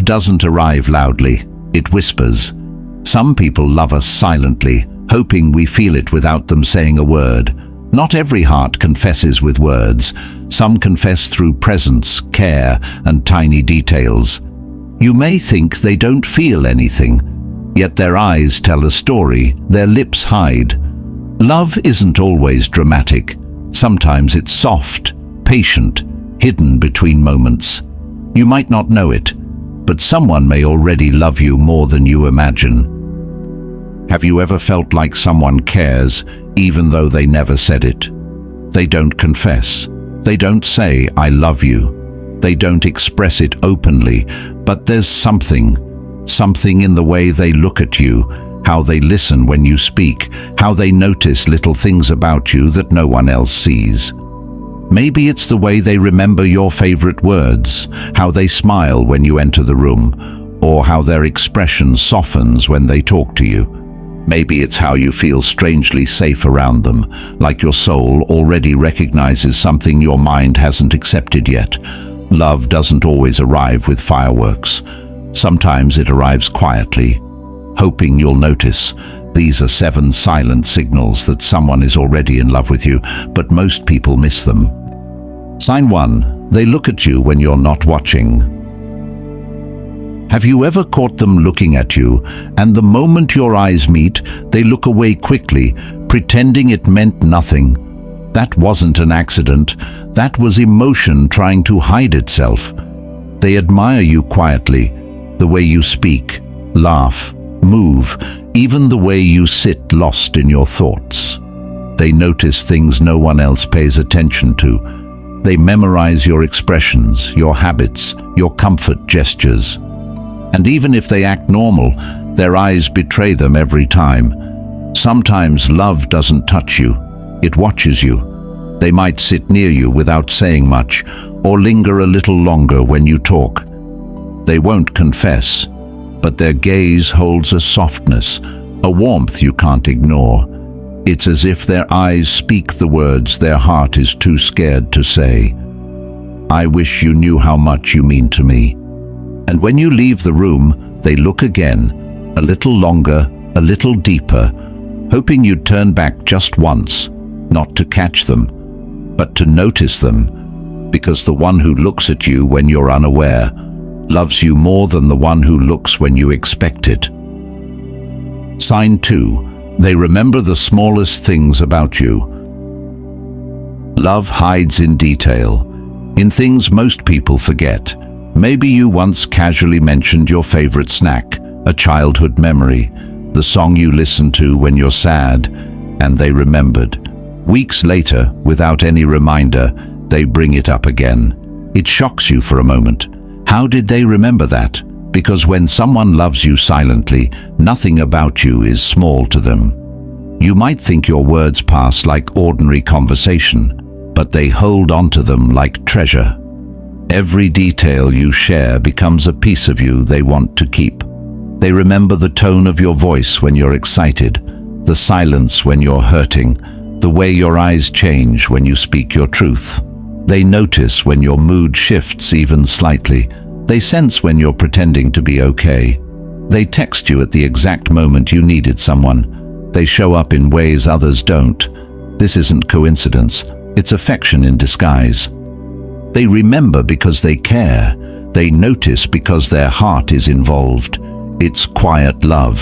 doesn't arrive loudly, it whispers. Some people love us silently, hoping we feel it without them saying a word. Not every heart confesses with words. Some confess through presence, care, and tiny details. You may think they don't feel anything, yet their eyes tell a story, their lips hide. Love isn't always dramatic. Sometimes it's soft, patient, hidden between moments. You might not know it, but someone may already love you more than you imagine. Have you ever felt like someone cares, even though they never said it? They don't confess. They don't say, "I love you." They don't express it openly, but there's something in the way they look at you, how they listen when you speak, how they notice little things about you that no one else sees. Maybe it's the way they remember your favorite words, how they smile when you enter the room, or how their expression softens when they talk to you. Maybe it's how you feel strangely safe around them, like your soul already recognizes something your mind hasn't accepted yet. Love doesn't always arrive with fireworks. Sometimes it arrives quietly, hoping you'll notice. These are 7 silent signals that someone is already in love with you, but most people miss them. Sign 1. They look at you when you're not watching. Have you ever caught them looking at you, and the moment your eyes meet, they look away quickly, pretending it meant nothing? That wasn't an accident. That was emotion trying to hide itself. They admire you quietly, the way you speak, laugh, move, even the way you sit lost in your thoughts. They notice things no one else pays attention to. They memorize your expressions, your habits, your comfort gestures. And even if they act normal, their eyes betray them every time. Sometimes love doesn't touch you, it watches you. They might sit near you without saying much, or linger a little longer when you talk. They won't confess, but their gaze holds a softness, a warmth you can't ignore. It's as if their eyes speak the words their heart is too scared to say. I wish you knew how much you mean to me. And when you leave the room, they look again, a little longer, a little deeper, hoping you'd turn back just once, not to catch them, but to notice them, because the one who looks at you when you're unaware loves you more than the one who looks when you expect it. Sign 2. They remember the smallest things about you. Love hides in detail, in things most people forget. Maybe you once casually mentioned your favorite snack, a childhood memory, the song you listened to when you're sad, and they remembered. Weeks later, without any reminder, they bring it up again. It shocks you for a moment. How did they remember that? Because when someone loves you silently, nothing about you is small to them. You might think your words pass like ordinary conversation, but they hold onto them like treasure. Every detail you share becomes a piece of you they want to keep. They remember the tone of your voice when you're excited, the silence when you're hurting, the way your eyes change when you speak your truth. They notice when your mood shifts even slightly. They sense when you're pretending to be okay. They text you at the exact moment you needed someone. They show up in ways others don't. This isn't coincidence, it's affection in disguise. They remember because they care. They notice because their heart is involved. It's quiet love,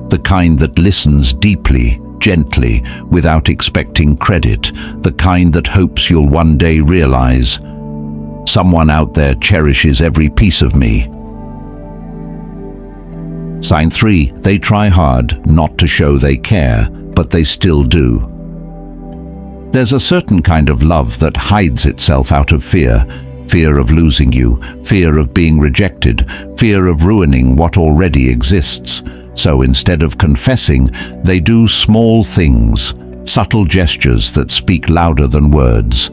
the kind that listens deeply, gently, without expecting credit, the kind that hopes you'll one day realize, someone out there cherishes every piece of me. Sign 3. They try hard not to show they care, but they still do. There's a certain kind of love that hides itself out of fear. Fear of losing you, fear of being rejected, fear of ruining what already exists. So instead of confessing, they do small things, subtle gestures that speak louder than words.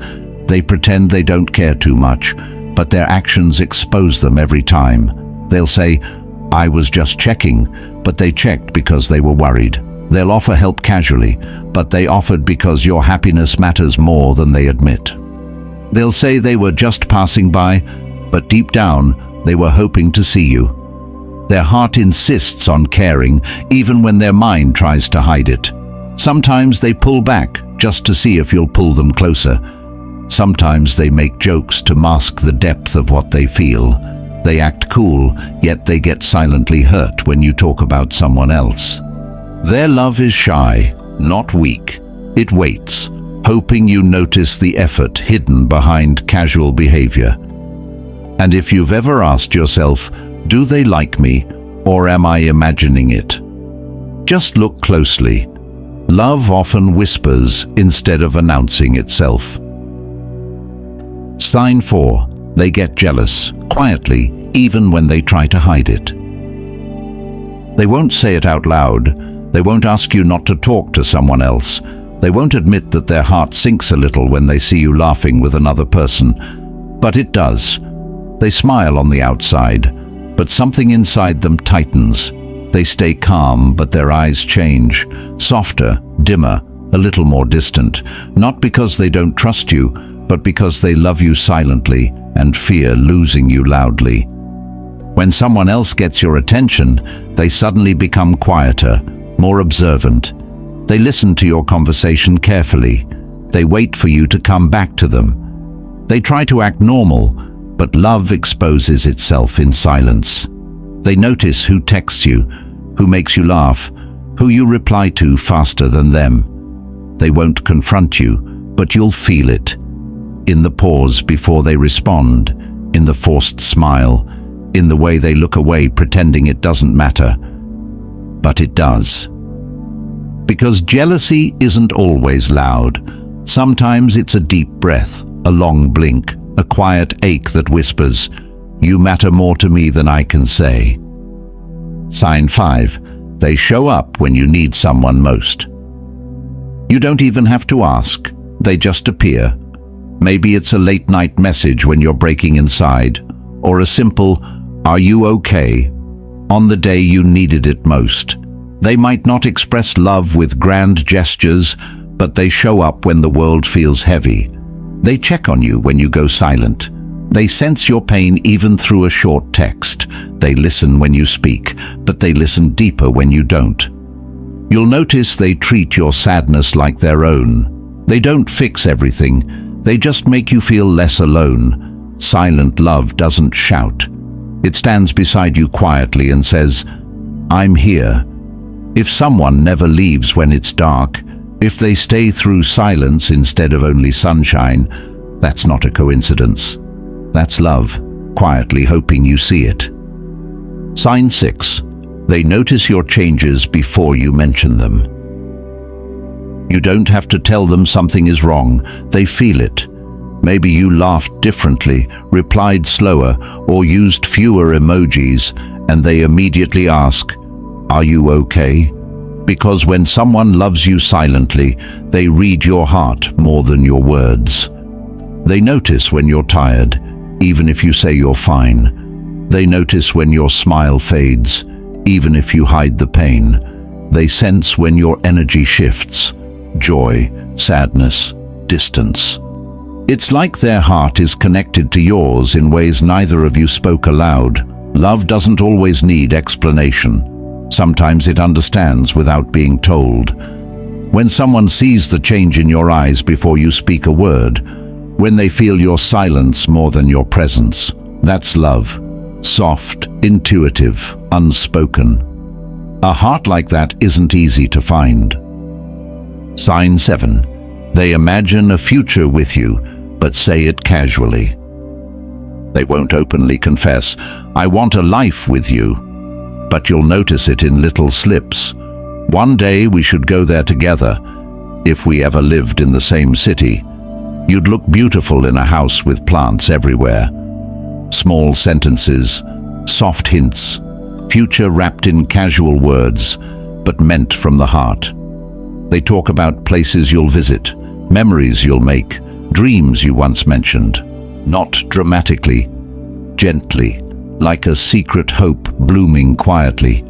They pretend they don't care too much, but their actions expose them every time. They'll say, I was just checking, but they checked because they were worried. They'll offer help casually, but they offered because your happiness matters more than they admit. They'll say they were just passing by, but deep down, they were hoping to see you. Their heart insists on caring, even when their mind tries to hide it. Sometimes they pull back just to see if you'll pull them closer. Sometimes they make jokes to mask the depth of what they feel. They act cool, yet they get silently hurt when you talk about someone else. Their love is shy, not weak. It waits, hoping you notice the effort hidden behind casual behavior. And if you've ever asked yourself, do they like me, or am I imagining it? Just look closely. Love often whispers instead of announcing itself. Sign 4. They get jealous, quietly, even when they try to hide it. They won't say it out loud. They won't ask you not to talk to someone else. They won't admit that their heart sinks a little when they see you laughing with another person. But it does. They smile on the outside, but something inside them tightens. They stay calm, but their eyes change, softer, dimmer, a little more distant, not because they don't trust you, but because they love you silently and fear losing you loudly. When someone else gets your attention, they suddenly become quieter, more observant. They listen to your conversation carefully. They wait for you to come back to them. They try to act normal, but love exposes itself in silence. They notice who texts you, who makes you laugh, who you reply to faster than them. They won't confront you, but you'll feel it. In the pause before they respond, in the forced smile, in the way they look away pretending it doesn't matter. But it does. Because jealousy isn't always loud. Sometimes it's a deep breath, a long blink, a quiet ache that whispers, "You matter more to me than I can say." Sign 5. They show up when you need someone most. You don't even have to ask. They just appear. Maybe it's a late-night message when you're breaking inside, or a simple, "Are you okay?" on the day you needed it most. They might not express love with grand gestures, but they show up when the world feels heavy. They check on you when you go silent. They sense your pain even through a short text. They listen when you speak, but they listen deeper when you don't. You'll notice they treat your sadness like their own. They don't fix everything. They just make you feel less alone. Silent love doesn't shout. It stands beside you quietly and says, "I'm here." If someone never leaves when it's dark, if they stay through silence instead of only sunshine, that's not a coincidence. That's love, quietly hoping you see it. Sign 6. They notice your changes before you mention them. You don't have to tell them something is wrong. They feel it. Maybe you laughed differently, replied slower, or used fewer emojis, and they immediately ask, "Are you okay?" Because when someone loves you silently, they read your heart more than your words. They notice when you're tired, even if you say you're fine. They notice when your smile fades, even if you hide the pain. They sense when your energy shifts, joy, sadness, distance. It's like their heart is connected to yours in ways neither of you spoke aloud. Love doesn't always need explanation. Sometimes it understands without being told. When someone sees the change in your eyes before you speak a word, when they feel your silence more than your presence, that's love. Soft, intuitive, unspoken. A heart like that isn't easy to find. Sign 7. They imagine a future with you, but say it casually. They won't openly confess, "I want a life with you," but you'll notice it in little slips. One day we should go there together, if we ever lived in the same city. You'd look beautiful in a house with plants everywhere. Small sentences, soft hints, future wrapped in casual words, but meant from the heart. They talk about places you'll visit, memories you'll make, dreams you once mentioned. Not dramatically, gently, like a secret hope blooming quietly.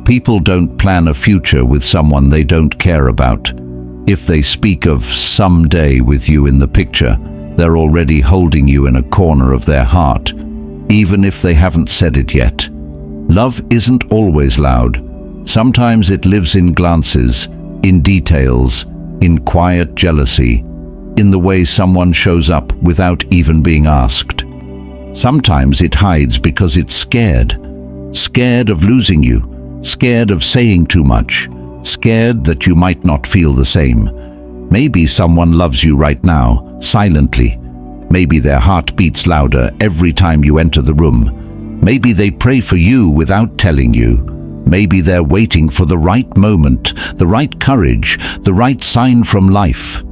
People don't plan a future with someone they don't care about. If they speak of someday with you in the picture, they're already holding you in a corner of their heart, even if they haven't said it yet. Love isn't always loud. Sometimes it lives in glances, in details, in quiet jealousy, in the way someone shows up without even being asked. Sometimes it hides because it's scared. Scared of losing you, scared of saying too much, scared that you might not feel the same. Maybe someone loves you right now, silently. Maybe their heart beats louder every time you enter the room. Maybe they pray for you without telling you. Maybe they're waiting for the right moment, the right courage, the right sign from life,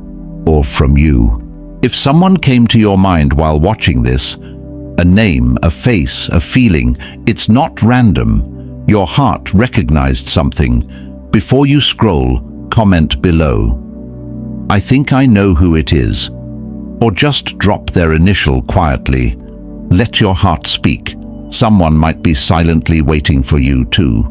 or from you. If someone came to your mind while watching this, a name, a face, a feeling, it's not random. Your heart recognized something. Before you scroll, comment below, "I think I know who it is." Or just drop their initial quietly. Let your heart speak. Someone might be silently waiting for you too.